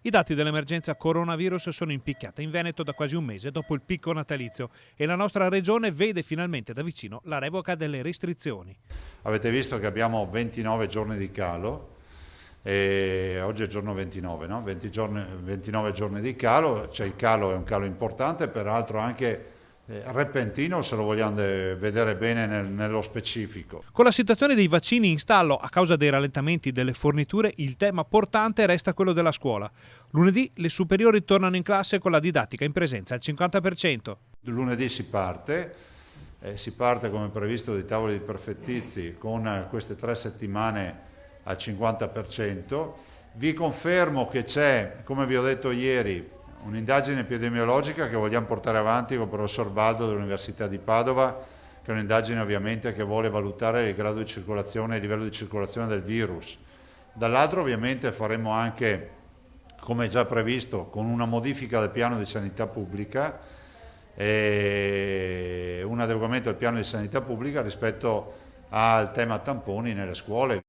I dati dell'emergenza coronavirus sono in picchiata in Veneto da quasi un mese dopo il picco natalizio e la nostra regione vede finalmente da vicino la revoca delle restrizioni. Avete visto che abbiamo 29 giorni di calo, e oggi è giorno 29, no? 29 giorni di calo, cioè il calo è un calo importante, peraltro anche repentino se lo vogliamo vedere bene nello specifico. Con la situazione dei vaccini in stallo a causa dei rallentamenti delle forniture, il tema portante resta quello della scuola. Lunedì le superiori tornano in classe con la didattica in presenza al 50%. Lunedì si parte come previsto dai tavoli di prefettizi con queste 3 settimane al 50%. Vi confermo che c'è, come vi ho detto ieri, un'indagine epidemiologica che vogliamo portare avanti con il professor Baldo dell'Università di Padova, che è un'indagine ovviamente che vuole valutare il grado di circolazione, il livello di circolazione del virus. Dall'altro ovviamente faremo anche, come già previsto, con una modifica del piano di sanità pubblica, e un adeguamento del piano di sanità pubblica rispetto al tema tamponi nelle scuole.